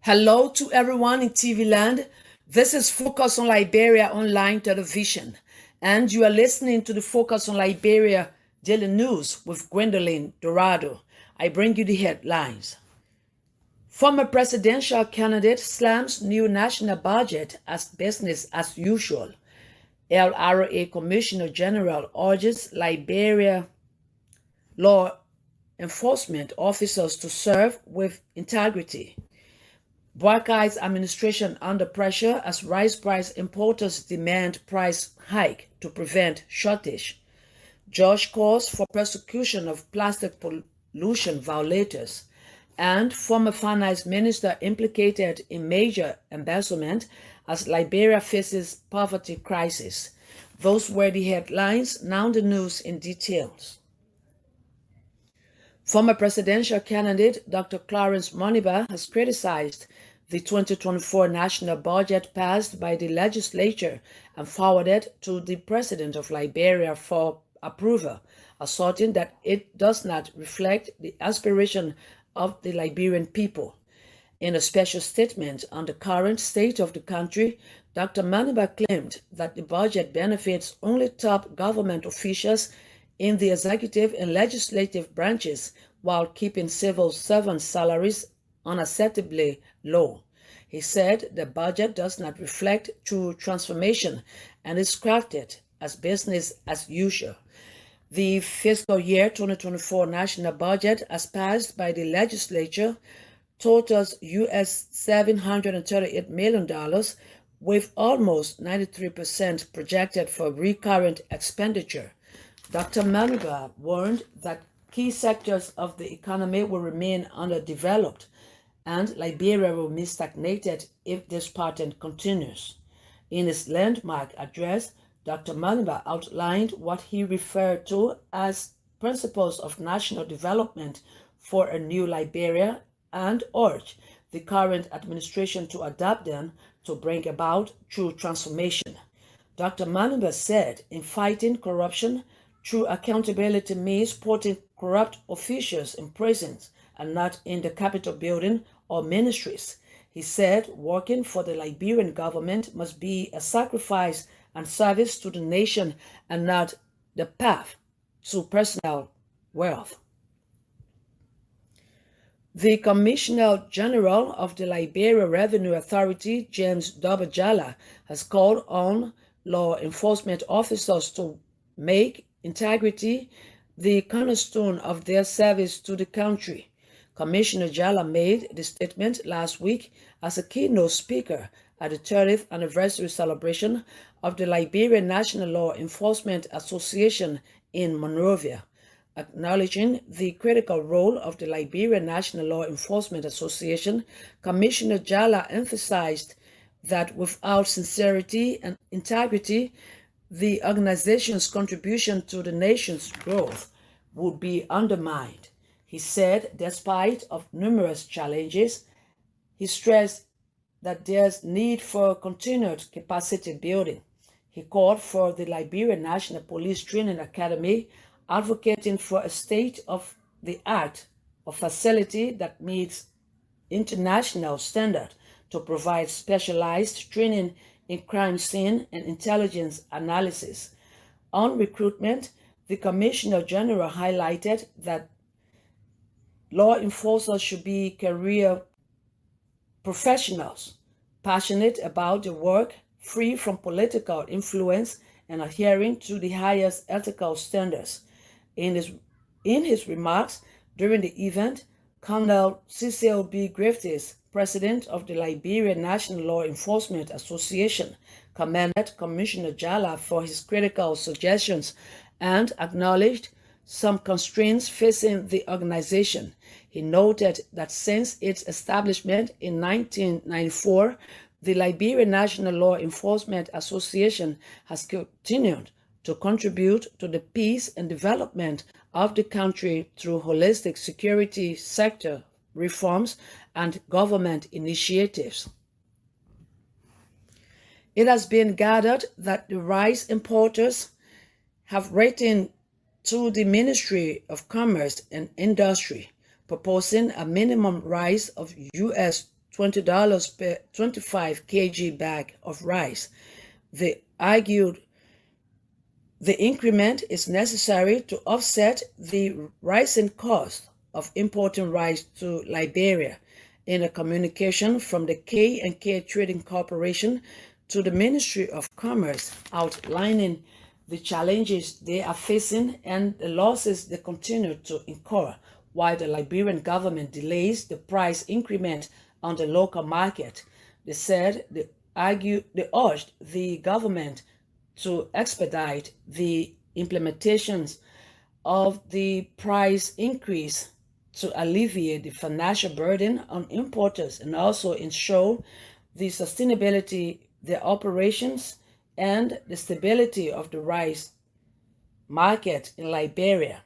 Hello to everyone in TV land. This is Focus on Liberia online television, and you are listening to the Focus on Liberia Daily News with Gwendolyn Dorado. I bring you the headlines. Former presidential candidate slams new national budget as business as usual. LRA Commissioner General urges Liberia law enforcement officers to serve with integrity. Buckeyes administration under pressure as rice price importers demand price hike to prevent shortage. Judge calls for prosecution of plastic pollution violators. And former finance minister implicated in major embezzlement as Liberia faces poverty crisis. Those were the headlines. Now the news in details. Former presidential candidate Dr. Clarence Moniba has criticized the 2024 national budget passed by the legislature and forwarded to the president of Liberia for approval, asserting that it does not reflect the aspiration of the Liberian people. In a special statement on the current state of the country, Dr. Moniba claimed that the budget benefits only top government officials in the executive and legislative branches while keeping civil servants' salaries unacceptably low. He said the budget does not reflect true transformation and is crafted as business as usual. The fiscal year 2024 national budget, as passed by the legislature, totals US $738 million, with almost 93% projected for recurrent expenditure. Dr. Moniba warned that key sectors of the economy will remain underdeveloped and Liberia will be stagnated if this pattern continues. In his landmark address, Dr. Moniba outlined what he referred to as principles of national development for a new Liberia and urged the current administration to adopt them to bring about true transformation. Dr. Moniba said in fighting corruption, true accountability means putting corrupt officials in prisons and not in the Capitol building or ministries. He said working for the Liberian government must be a sacrifice and service to the nation and not the path to personal wealth. The Commissioner General of the Liberia Revenue Authority, James Jala, has called on law enforcement officers to make integrity the cornerstone of their service to the country. Commissioner Jala made the statement last week as a keynote speaker at the 30th anniversary celebration of the Liberian National Law Enforcement Association in Monrovia. Acknowledging the critical role of the Liberian National Law Enforcement Association, Commissioner Jala emphasized that without sincerity and integrity, the organization's contribution to the nation's growth would be undermined. He said, despite of numerous challenges, he stressed that there's need for continued capacity building. He called for the Liberian National Police Training Academy, advocating for a state-of-the-art facility that meets international standard to provide specialized training in crime scene and intelligence analysis. On recruitment, the Commissioner General highlighted that law enforcers should be career professionals, passionate about the work, free from political influence, and adhering to the highest ethical standards. In his remarks during the event, Colonel Cecil B. Griffiths, president of the Liberian National Law Enforcement Association, commended Commissioner Jala for his critical suggestions and acknowledged some constraints facing the organization. He noted that since its establishment in 1994, the Liberian National Law Enforcement Association has continued to contribute to the peace and development of the country through holistic security sector reforms and government initiatives. It has been gathered that the rice importers have written to the Ministry of Commerce and Industry proposing a minimum rise of US $20 per 25 kg bag of rice. They argued the increment is necessary to offset the rising cost of importing rice to Liberia. In a communication from the K&K Trading Corporation to the Ministry of Commerce outlining the challenges they are facing and the losses they continue to incur, while the Liberian government delays the price increment on the local market. They said they urged the government to expedite the implementations of the price increase to alleviate the financial burden on importers and also ensure the sustainability, their operations, and the stability of the rice market in Liberia.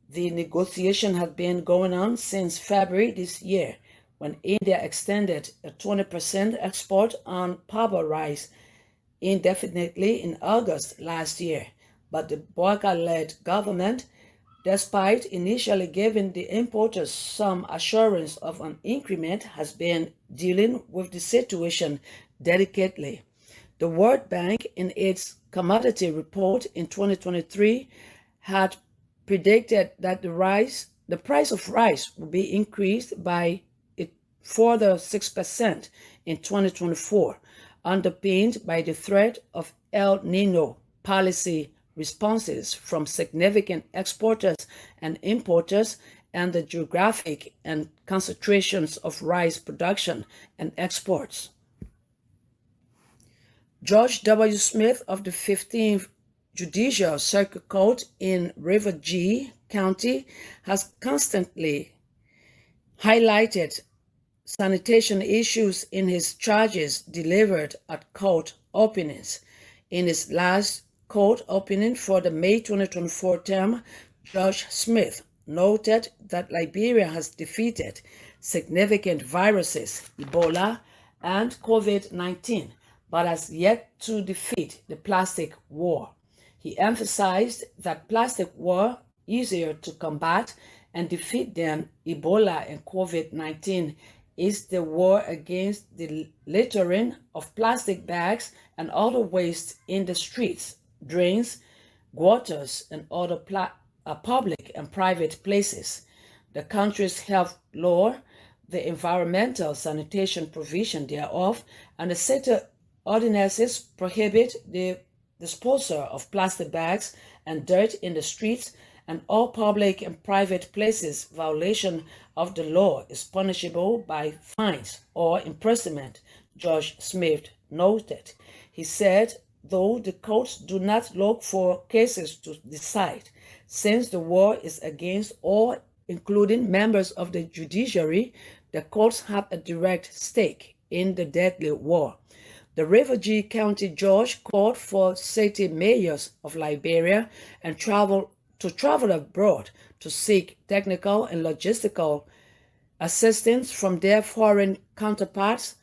The negotiation had been going on since February this year, when India extended a 20% export on Paba rice indefinitely in August last year. But the Boakai-led government, despite initially giving the importers some assurance of an increment, has been dealing with the situation delicately. The World Bank, in its commodity report in 2023, had predicted that the price of rice would be increased by a further 6% in 2024, underpinned by the threat of El Nino policy responses from significant exporters and importers and the geographic and concentrations of rice production and exports. George W. Smith of the 15th Judicial Circuit Court in River G County has constantly highlighted sanitation issues in his charges delivered at court openings. In his last court opening for the May 2024 term, Judge Smith noted that Liberia has defeated significant viruses, Ebola and COVID-19, but has yet to defeat the plastic war. He emphasized that plastic were easier to combat and defeat than Ebola and COVID-19 is the war against the littering of plastic bags and other waste in the streets, drains, gutters, and other public and private places. The country's health law, the environmental sanitation provision thereof, and the city ordinances prohibit the disposal of plastic bags and dirt in the streets and all public and private places. Violation of the law is punishable by fines or imprisonment, Judge Smith noted. He said, though the courts do not look for cases to decide, since the war is against all, including members of the judiciary, the courts have a direct stake in the deadly war. The River G County judge called for city mayors of Liberia and travel abroad to seek technical and logistical assistance from their foreign counterparts,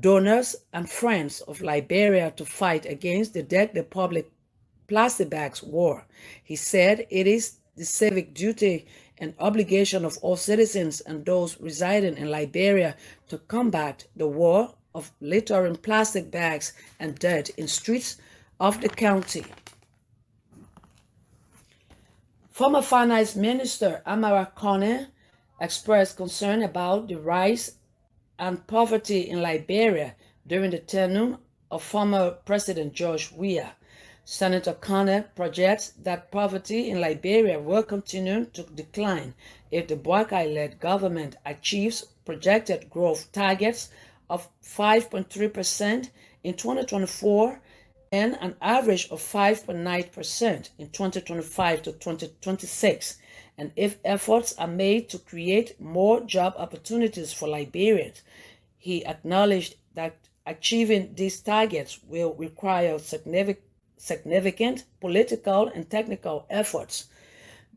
donors, and friends of Liberia to fight against the deadly public plastic bags war. He said it is the civic duty and obligation of all citizens and those residing in Liberia to combat the war of littering plastic bags and dirt in streets of the county. Former Finance Minister Amara Kone expressed concern about the rise and poverty in Liberia during the tenure of former President George Weah. Senator Kone projects that poverty in Liberia will continue to decline if the Boakai-led government achieves projected growth targets of 5.3% in 2024 and an average of 5.9% in 2025 to 2026, and if efforts are made to create more job opportunities for Liberians. He acknowledged that achieving these targets will require significant political and technical efforts.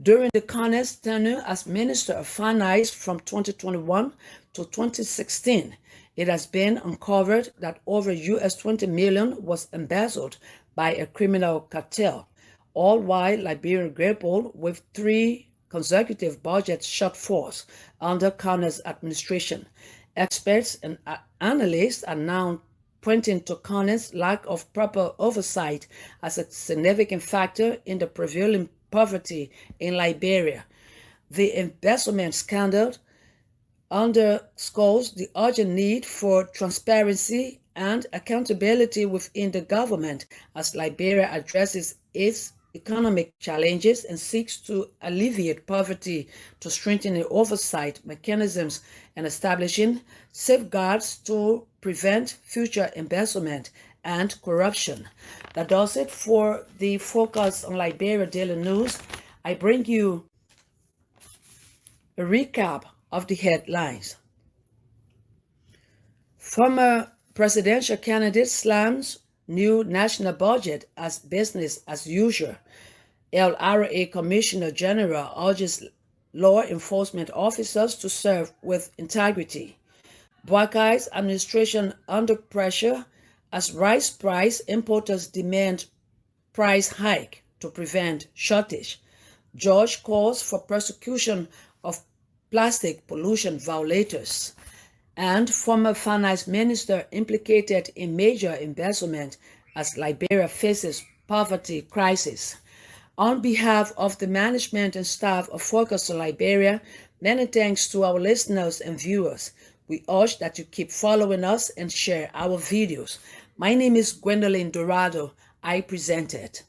During the Kone's tenure as Minister of Finance from 2021 to 2016, it has been uncovered that over $20 million was embezzled by a criminal cartel, all while Liberia grappled with 3 consecutive budget shortfalls under Kone's administration. Experts and analysts are now pointing to Connor's lack of proper oversight as a significant factor in the prevailing poverty in Liberia. The embezzlement scandal underscores the urgent need for transparency and accountability within the government as Liberia addresses its economic challenges and seeks to alleviate poverty to strengthening oversight mechanisms and establishing safeguards to prevent future embezzlement and corruption. That does it for the Focus on Liberia Daily News. I bring you a recap of the headlines. Former presidential candidate slams new national budget as business as usual. LRA Commissioner General urges law enforcement officers to serve with integrity. Buckeye's administration under pressure as rice price importers demand price hike to prevent shortage. Judge calls for prosecution of plastic pollution violators. And former finance minister implicated in major embezzlement as Liberia faces poverty crisis. On behalf of the management and staff of Focus on Liberia, many thanks to our listeners and viewers. We urge that you keep following us and share our videos. My name is Gwendolyn Dorado. I present it.